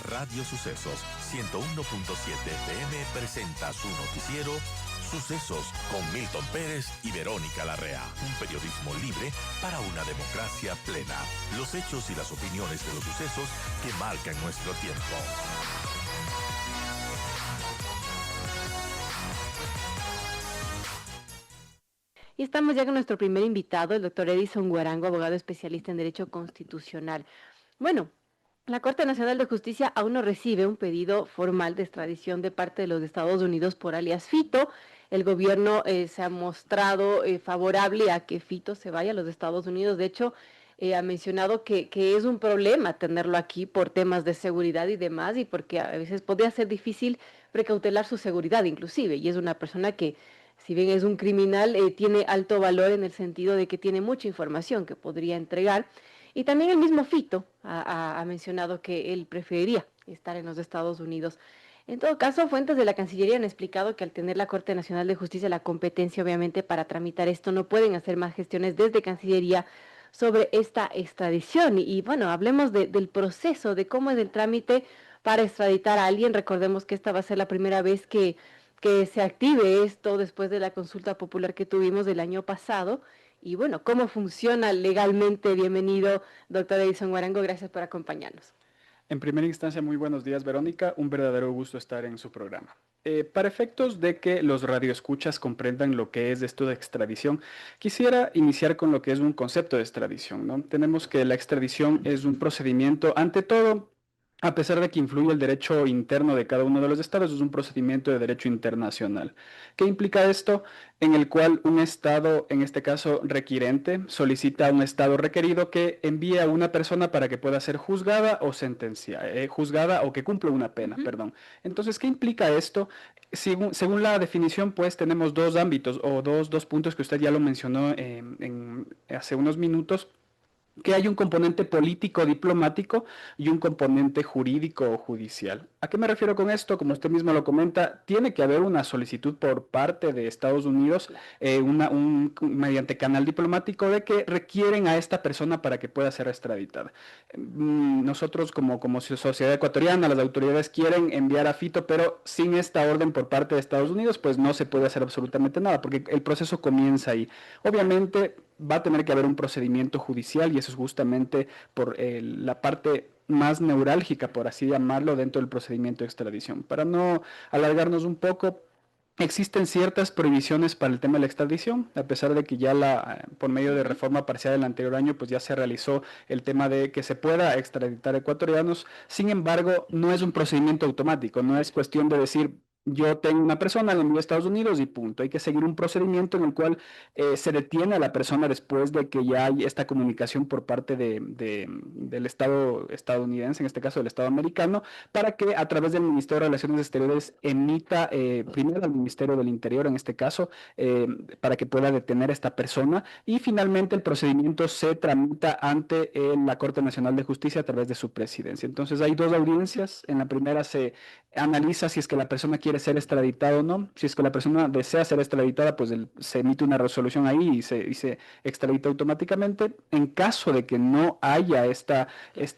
Radio Sucesos 101.7 FM presenta su noticiero Sucesos con Milton Pérez y Verónica Larrea. Un periodismo libre para una democracia plena. Los hechos y las opiniones de los sucesos que marcan nuestro tiempo. Y estamos ya con nuestro primer invitado, el doctor Edison Guarango, abogado especialista en Derecho Constitucional. Bueno, la Corte Nacional de Justicia aún no recibe un pedido formal de extradición de parte de los Estados Unidos por alias Fito. El gobierno se ha mostrado favorable a que Fito se vaya a los Estados Unidos. De hecho, ha mencionado que es un problema tenerlo aquí por temas de seguridad y demás, y porque a veces podría ser difícil precautelar su seguridad inclusive. Y es una persona que, si bien es un criminal, tiene alto valor en el sentido de que tiene mucha información que podría entregar. Y también el mismo Fito ha mencionado que él preferiría estar en los Estados Unidos. En todo caso, fuentes de la Cancillería han explicado que al tener la Corte Nacional de Justicia la competencia, obviamente, para tramitar esto, no pueden hacer más gestiones desde Cancillería sobre esta extradición. Y bueno, hablemos del proceso, de cómo es el trámite para extraditar a alguien. Recordemos que esta va a ser la primera vez que se active esto después de la consulta popular que tuvimos del año pasado. Y bueno, ¿cómo funciona legalmente? Bienvenido, doctor Edison Guarango, gracias por acompañarnos. En primera instancia, muy buenos días, Verónica. Un verdadero gusto estar en su programa. Para efectos de que los radioescuchas comprendan lo que es esto de extradición, quisiera iniciar con lo que es un concepto de extradición, ¿no? Tenemos que la extradición es un procedimiento, ante todo, a pesar de que influye el derecho interno de cada uno de los estados, es un procedimiento de derecho internacional. ¿Qué implica esto? En el cual un estado, en este caso requirente, solicita a un estado requerido que envíe a una persona para que pueda ser juzgada o sentenciada, juzgada o que cumpla una pena, perdón. Entonces, ¿qué implica esto? Según la definición, pues tenemos dos ámbitos o dos puntos que usted ya lo mencionó hace unos minutos, que hay un componente político diplomático y un componente jurídico o judicial. ¿A qué me refiero con esto? Como usted mismo lo comenta, tiene que haber una solicitud por parte de Estados Unidos, mediante canal diplomático, de que requieren a esta persona para que pueda ser extraditada. Nosotros como sociedad ecuatoriana, las autoridades quieren enviar a Fito, pero sin esta orden por parte de Estados Unidos, pues no se puede hacer absolutamente nada, porque el proceso comienza ahí. Obviamente va a tener que haber un procedimiento judicial y eso es justamente por la parte más neurálgica, por así llamarlo, dentro del procedimiento de extradición. Para no alargarnos un poco, existen ciertas prohibiciones para el tema de la extradición, a pesar de que ya por medio de reforma parcial del anterior año, pues ya se realizó el tema de que se pueda extraditar ecuatorianos. Sin embargo, no es un procedimiento automático, no es cuestión de decir, yo tengo una persona, la envío a Estados Unidos y punto. Hay que seguir un procedimiento en el cual se detiene a la persona después de que ya hay esta comunicación por parte del Estado estadounidense, en este caso del Estado americano, para que a través del Ministerio de Relaciones Exteriores emita primero al Ministerio del Interior, en este caso, para que pueda detener a esta persona, y finalmente el procedimiento se tramita ante la Corte Nacional de Justicia a través de su presidencia. Entonces hay dos audiencias. En la primera se analiza si es que la persona quiere ser extraditada o no. Si es que la persona desea ser extraditada, pues se emite una resolución ahí y se extradita automáticamente. En caso de que no haya esta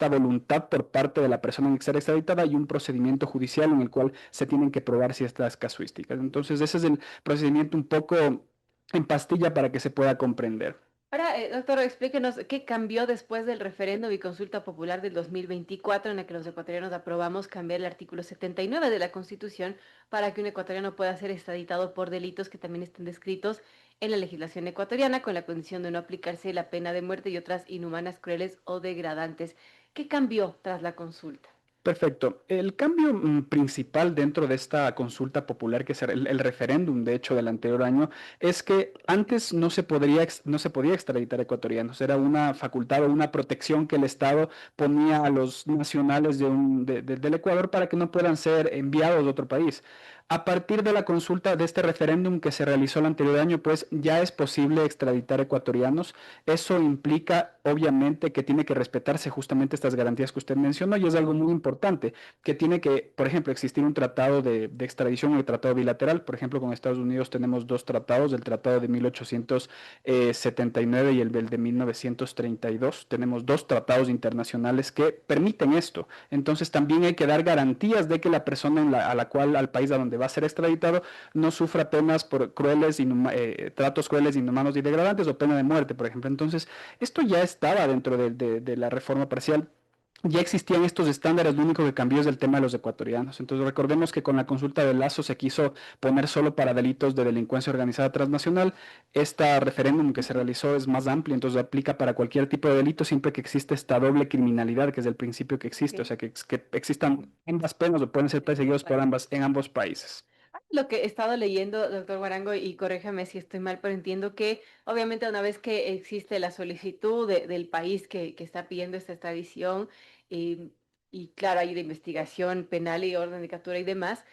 voluntad por parte de la persona en ser extraditada, hay un procedimiento judicial en el cual se tienen que probar ciertas casuísticas. Entonces, ese es el procedimiento un poco en pastilla para que se pueda comprender. Ahora, doctor, explíquenos qué cambió después del referéndum y consulta popular del 2024, en la que los ecuatorianos aprobamos cambiar el artículo 79 de la Constitución para que un ecuatoriano pueda ser extraditado por delitos que también estén descritos en la legislación ecuatoriana, con la condición de no aplicarse la pena de muerte y otras inhumanas, crueles o degradantes. ¿Qué cambió tras la consulta? Perfecto. El cambio principal dentro de esta consulta popular, que es el referéndum, de hecho, del anterior año, es que antes no se podía extraditar ecuatorianos. Era una facultad o una protección que el Estado ponía a los nacionales del Ecuador para que no puedan ser enviados a otro país. A partir de la consulta de este referéndum que se realizó el anterior año, pues ya es posible extraditar ecuatorianos. Eso implica, obviamente, que tiene que respetarse justamente estas garantías que usted mencionó y es algo muy importante, que tiene que, por ejemplo, existir un tratado de extradición o un tratado bilateral. Por ejemplo, con Estados Unidos tenemos dos tratados, el tratado de 1879 y el de 1932. Tenemos dos tratados internacionales que permiten esto. Entonces también hay que dar garantías de que la persona al país a donde va a ser extraditado no sufra penas por tratos crueles, inhumanos y degradantes o pena de muerte, por ejemplo. Entonces, esto ya estaba dentro de la reforma parcial. Ya existían estos estándares, lo único que cambió es el tema de los ecuatorianos. Entonces recordemos que con la consulta de Lazo se quiso poner solo para delitos de delincuencia organizada transnacional. Este referéndum que se realizó es más amplio, entonces aplica para cualquier tipo de delito siempre que existe esta doble criminalidad, que es el principio que existe, o sea, que existan ambas penas o pueden ser perseguidos por ambas en ambos países. Lo que he estado leyendo, doctor Guarango, y corríjame si estoy mal, pero entiendo que obviamente una vez que existe la solicitud del país que está pidiendo esta extradición, eh, y claro, hay de investigación penal y orden de captura y demás,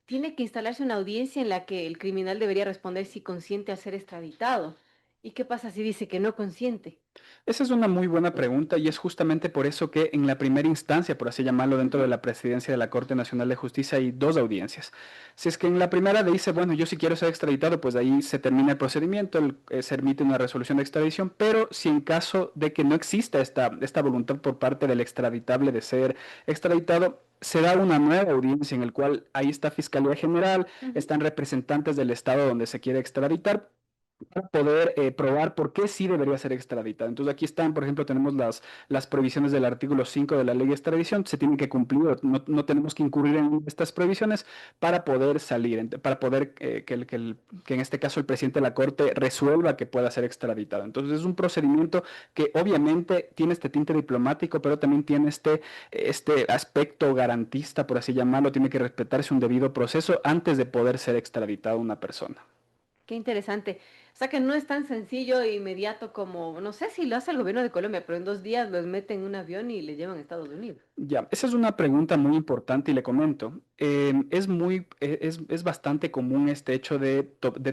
tiene que instalarse una audiencia en la que el criminal debería responder si consiente a ser extraditado. ¿Y qué pasa si dice que no consiente? Esa es una muy buena pregunta y es justamente por eso que en la primera instancia, por así llamarlo, dentro de Ujú. la presidencia de la Corte Nacional de Justicia hay dos audiencias. Si es que en la primera le dice, bueno, yo sí quiero ser extraditado, pues ahí se termina el procedimiento, se emite una resolución de extradición, pero si en caso de que no exista esta voluntad por parte del extraditable de ser extraditado, se da una nueva audiencia en el cual ahí está Fiscalía General, Ujú. están representantes del estado donde se quiere extraditar para poder probar por qué sí debería ser extraditado. Entonces aquí están, por ejemplo, tenemos las provisiones del artículo 5 de la ley de extradición, se tienen que cumplir, no tenemos que incurrir en estas provisiones para poder salir, para poder que en este caso el presidente de la Corte resuelva que pueda ser extraditado. Entonces es un procedimiento que obviamente tiene este tinte diplomático, pero también tiene este aspecto garantista, por así llamarlo, tiene que respetarse un debido proceso antes de poder ser extraditado una persona. Qué interesante. O sea que no es tan sencillo e inmediato como, no sé si lo hace el gobierno de Colombia, pero en 2 días los meten en un avión y le llevan a Estados Unidos. Ya, esa es una pregunta muy importante y le comento. Es bastante común este hecho de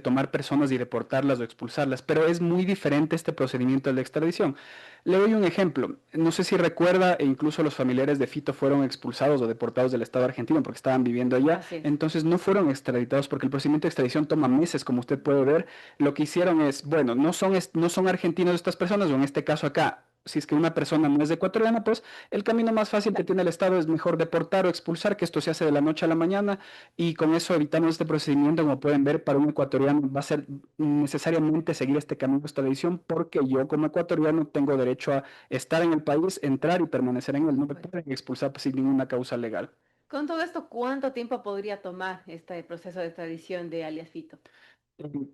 tomar personas y deportarlas o expulsarlas, pero es muy diferente este procedimiento de la extradición. Le doy un ejemplo. No sé si recuerda, e incluso los familiares de Fito fueron expulsados o deportados del Estado argentino porque estaban viviendo allá, Así es. entonces no fueron extraditados porque el procedimiento de extradición toma meses, como usted puede ver. Lo que hicieron es, bueno, no son argentinos estas personas, o en este caso acá, si es que una persona no es ecuatoriana, pues el camino más fácil que tiene el Estado es mejor deportar o expulsar, que esto se hace de la noche a la mañana y con eso evitamos este procedimiento. Como pueden ver, para un ecuatoriano va a ser necesariamente seguir este camino de extradición porque yo como ecuatoriano tengo derecho a estar en el país, entrar y permanecer en él. No me Pues, pueden expulsar sin ninguna causa legal. con todo esto, ¿cuánto tiempo podría tomar este proceso de extradición de alias Fito?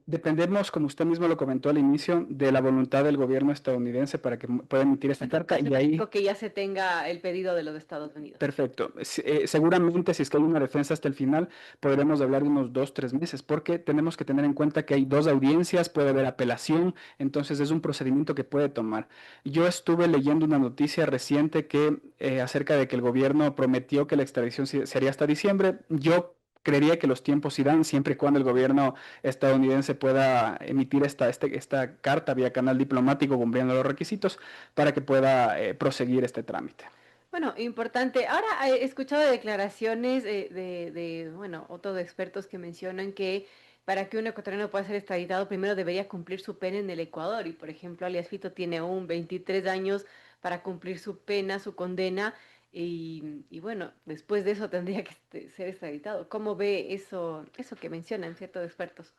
Dependemos, como usted mismo lo comentó al inicio, de la voluntad del gobierno estadounidense para que pueda emitir esta carta Caso y ahí. hipotético que ya se tenga el pedido de los Estados Unidos. Perfecto. Seguramente si es que hay una defensa hasta el final, podremos hablar de unos 2, 3 meses, porque tenemos que tener en cuenta que hay dos audiencias, puede haber apelación, entonces es un procedimiento que puede tomar. Yo estuve leyendo una noticia reciente que acerca de que el gobierno prometió que la extradición se haría hasta diciembre. Yo creería que los tiempos irán siempre y cuando el gobierno estadounidense pueda emitir esta carta vía canal diplomático cumpliendo los requisitos para que pueda proseguir este trámite. Bueno, importante. Ahora he escuchado declaraciones bueno, otros expertos que mencionan que para que un ecuatoriano pueda ser extraditado, primero debería cumplir su pena en el Ecuador. Y, por ejemplo, alias Fito tiene aún 23 años para cumplir su pena, su condena. Y bueno, después de eso tendría que ser extraditado. ¿Cómo ve eso que mencionan ciertos expertos?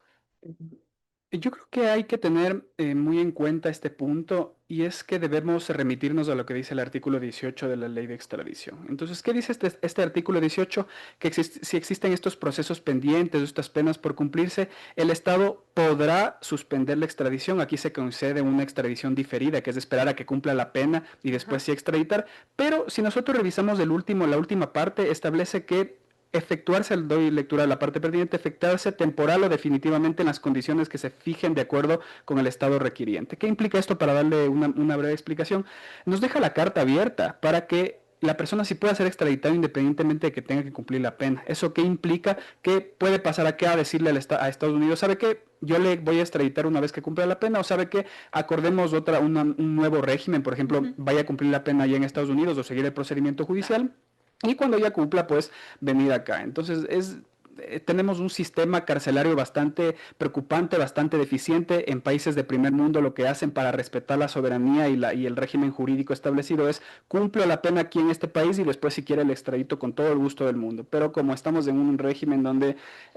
Yo creo que hay que tener muy en cuenta este punto y es que debemos remitirnos a lo que dice el artículo 18 de la ley de extradición. Entonces, ¿qué dice este artículo 18? Que si existen estos procesos pendientes, estas penas por cumplirse, el Estado podrá suspender la extradición. Aquí se concede una extradición diferida, que es esperar a que cumpla la pena y después Ajá. sí extraditar. Pero si nosotros revisamos la última parte, establece que efectuarse, doy lectura a la parte pertinente, efectuarse temporal o definitivamente en las condiciones que se fijen de acuerdo con el Estado requiriente. ¿Qué implica esto? Para darle una breve explicación, nos deja la carta abierta para que la persona sí puede ser extraditada independientemente de que tenga que cumplir la pena. ¿Eso qué implica? Que puede pasar a decirle a Estados Unidos, ¿sabe qué? Yo le voy a extraditar una vez que cumpla la pena, o sabe que acordemos un nuevo régimen, por ejemplo, Ujú. vaya a cumplir la pena allá en Estados Unidos o seguir el procedimiento judicial. Y cuando ya cumpla, pues venir acá. Entonces tenemos un sistema carcelario bastante preocupante, bastante deficiente. En países de primer mundo lo que hacen para respetar la soberanía y el régimen jurídico establecido es cumplo la pena aquí en este país y después si quiere el extradito con todo el gusto del mundo. Pero como estamos en un régimen donde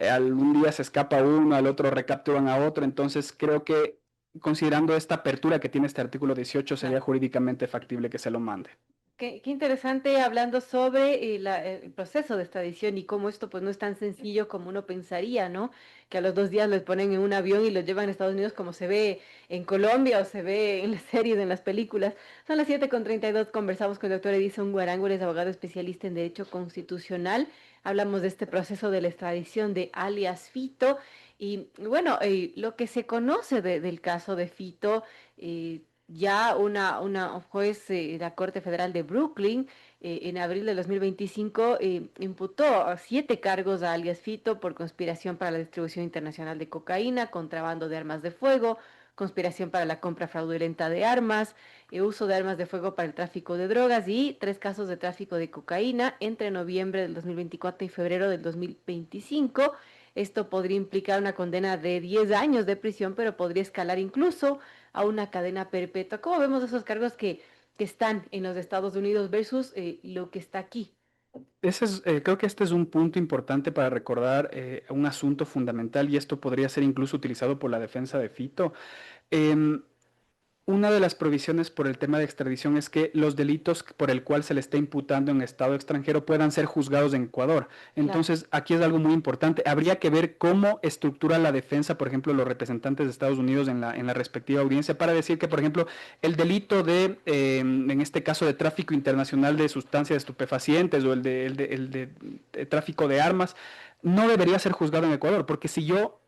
algún día se escapa uno, al otro recapturan a otro, entonces creo que considerando esta apertura que tiene este artículo 18 sería Claro. jurídicamente factible que se lo mande. Qué interesante hablando sobre el proceso de extradición y cómo esto pues no es tan sencillo como uno pensaría, ¿no? Que a los 2 días los ponen en un avión y los llevan a Estados Unidos como se ve en Colombia o se ve en las series, en las películas. Son las 7:32, conversamos con el doctor Edison Guarango, él es abogado especialista en Derecho Constitucional. Hablamos de este proceso de la extradición de alias Fito y bueno, lo que se conoce del caso de Fito. Ya una juez de la Corte Federal de Brooklyn en abril de 2025 imputó a 7 cargos a alias Fito por conspiración para la distribución internacional de cocaína, contrabando de armas de fuego, conspiración para la compra fraudulenta de armas, uso de armas de fuego para el tráfico de drogas y 3 casos de tráfico de cocaína entre noviembre del 2024 y febrero del 2025. Esto podría implicar una condena de 10 años de prisión, pero podría escalar incluso a una cadena perpetua. ¿Cómo vemos esos cargos que están en los Estados Unidos versus lo que está aquí? Creo que este es un punto importante para recordar un asunto fundamental y esto podría ser incluso utilizado por la defensa de Fito. Em, una de las provisiones por el tema de extradición es que los delitos por el cual se le está imputando en estado extranjero puedan ser juzgados en Ecuador. Claro. Entonces, aquí es algo muy importante. Habría que ver cómo estructura la defensa, por ejemplo, los representantes de Estados Unidos en la respectiva audiencia, para decir que, por ejemplo, el delito en este caso, de tráfico internacional de sustancias estupefacientes o el de tráfico de armas, no debería ser juzgado en Ecuador, porque si yo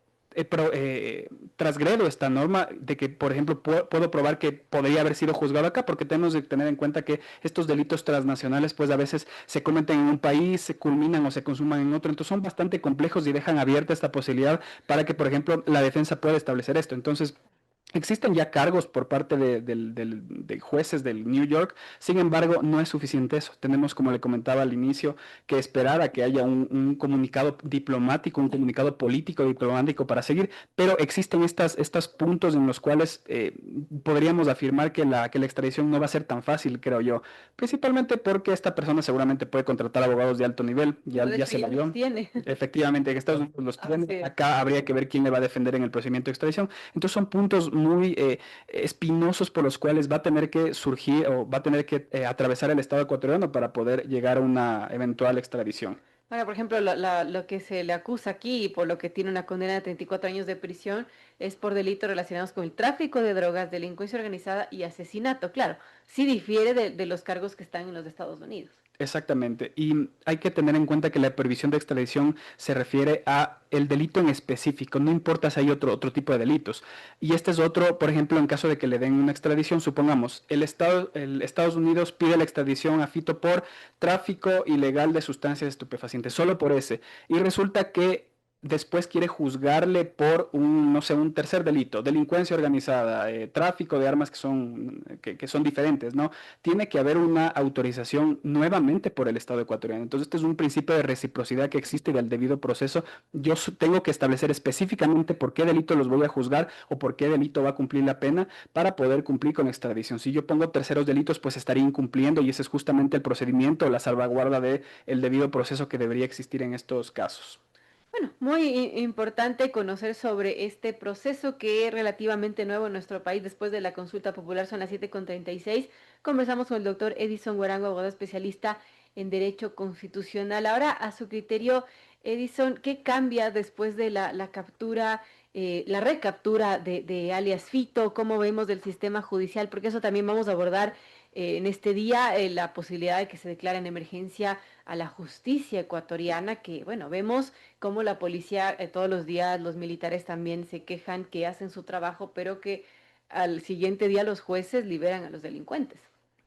transgredo esta norma de que, por ejemplo, puedo probar que podría haber sido juzgado acá, porque tenemos que tener en cuenta que estos delitos transnacionales, pues a veces se cometen en un país, se culminan o se consuman en otro, entonces son bastante complejos y dejan abierta esta posibilidad para que, por ejemplo, la defensa pueda establecer esto. Entonces, existen ya cargos por parte de jueces del New York, sin embargo, no es suficiente eso. Tenemos, como le comentaba al inicio, que esperar a que haya un comunicado diplomático, un comunicado político diplomático para seguir, pero existen estos puntos en los cuales podríamos afirmar que la extradición no va a ser tan fácil, creo yo, principalmente porque esta persona seguramente puede contratar abogados de alto nivel, No, de ya hecho se ya lo los vio. tiene. Efectivamente, en Estados Unidos los Así tiene, es. acá habría que ver quién le va a defender en el procedimiento de extradición. Entonces son puntos muy espinosos por los cuales va a tener que surgir o va a tener que atravesar el Estado ecuatoriano para poder llegar a una eventual extradición. Ahora, por ejemplo, lo que se le acusa aquí y por lo que tiene una condena de 34 años de prisión es por delitos relacionados con el tráfico de drogas, delincuencia organizada y asesinato. Claro, sí difiere de los cargos que están en los Estados Unidos. Exactamente. Y hay que tener en cuenta que la prohibición de extradición se refiere a el delito en específico, no importa si hay otro tipo de delitos. Y este es otro, por ejemplo, en caso de que le den una extradición, supongamos, el Estados Unidos pide la extradición a Fito por tráfico ilegal de sustancias estupefacientes, solo por ese. Y resulta que después quiere juzgarle por no sé, un tercer delito, delincuencia organizada, tráfico de armas que son diferentes, ¿no? Tiene que haber una autorización nuevamente por el Estado ecuatoriano. Entonces, este es un principio de reciprocidad que existe y del debido proceso. Yo tengo que establecer específicamente por qué delito los voy a juzgar o por qué delito va a cumplir la pena para poder cumplir con extradición. Si yo pongo terceros delitos, pues estaría incumpliendo y ese es justamente el procedimiento, la salvaguarda del debido proceso que debería existir en estos casos. Bueno, muy importante conocer sobre este proceso que es relativamente nuevo en nuestro país después de la consulta popular. Son las 7:36. Conversamos con el doctor Edison Guarango, abogado especialista en Derecho Constitucional. Ahora, a su criterio, Edison, ¿qué cambia después de la captura, la recaptura de alias Fito? ¿Cómo vemos del sistema judicial? Porque eso también vamos a abordar en este día, la posibilidad de que se declare en emergencia a la justicia ecuatoriana, que bueno, vemos cómo la policía todos los días, los militares también se quejan que hacen su trabajo, pero que al siguiente día los jueces liberan a los delincuentes.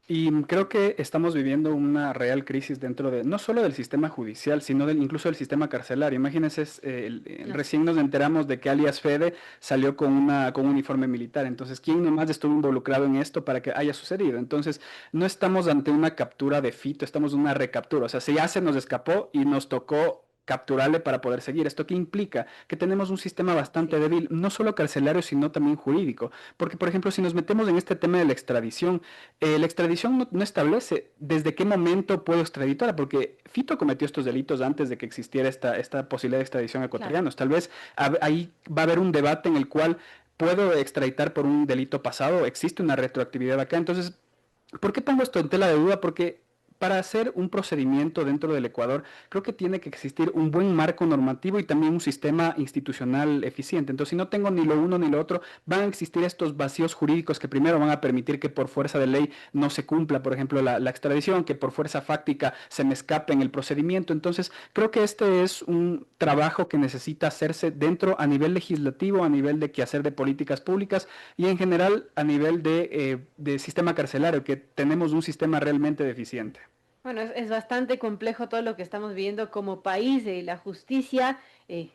Y creo que estamos viviendo una real crisis dentro de, no solo del sistema judicial, sino incluso del sistema carcelario. Imagínense, Así recién nos enteramos de que alias Fede salió con un uniforme militar. Entonces, ¿quién nomás estuvo involucrado en esto para que haya sucedido? Entonces, no estamos ante una captura de Fito, estamos en una recaptura. O sea, si ya se nos escapó y nos tocó capturarle para poder seguir. ¿Esto qué implica? Que tenemos un sistema bastante es. débil, no solo carcelario, sino también jurídico. Porque, por ejemplo, si nos metemos en este tema de la extradición, la extradición no establece desde qué momento puedo extraditar, porque Fito cometió estos delitos antes de que existiera esta posibilidad de extradición a Claro. ecuatorianos. Tal vez ahí va a haber un debate en el cual puedo extraditar por un delito pasado, existe una retroactividad acá. Entonces, ¿por qué pongo esto en tela de duda? Porque para hacer un procedimiento dentro del Ecuador, creo que tiene que existir un buen marco normativo y también un sistema institucional eficiente. Entonces, si no tengo ni lo uno ni lo otro, van a existir estos vacíos jurídicos que primero van a permitir que por fuerza de ley no se cumpla, por ejemplo, la extradición, que por fuerza fáctica se me escape en el procedimiento. Entonces, creo que este es un trabajo que necesita hacerse dentro a nivel legislativo, a nivel de quehacer de políticas públicas y en general a nivel de sistema carcelario, que tenemos un sistema realmente deficiente. Bueno, es bastante complejo todo lo que estamos viendo como país y la justicia,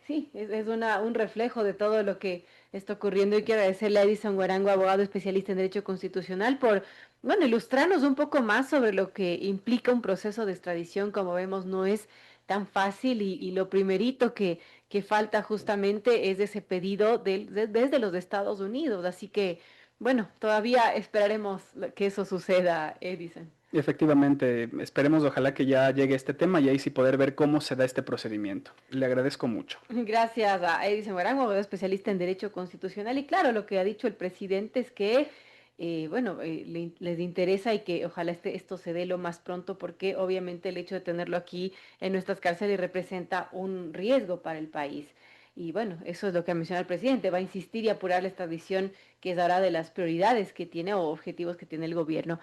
sí, es un reflejo de todo lo que está ocurriendo y quiero agradecerle a Edison Guarango, abogado especialista en Derecho Constitucional, por, bueno, ilustrarnos un poco más sobre lo que implica un proceso de extradición, como vemos, no es tan fácil y lo primerito que falta justamente es ese pedido desde los Estados Unidos, así que, bueno, todavía esperaremos que eso suceda, Edison. Efectivamente, esperemos ojalá que ya llegue este tema y ahí sí poder ver cómo se da este procedimiento. Le agradezco mucho. Gracias a Edison Morango, abogado especialista en Derecho Constitucional. Y claro, lo que ha dicho el presidente es que, bueno, les interesa y que ojalá esto se dé lo más pronto, porque obviamente el hecho de tenerlo aquí en nuestras cárceles representa un riesgo para el país. Y bueno, eso es lo que ha mencionado el presidente. Va a insistir y apurar la extradición, que es ahora de las prioridades que tiene o objetivos que tiene el gobierno.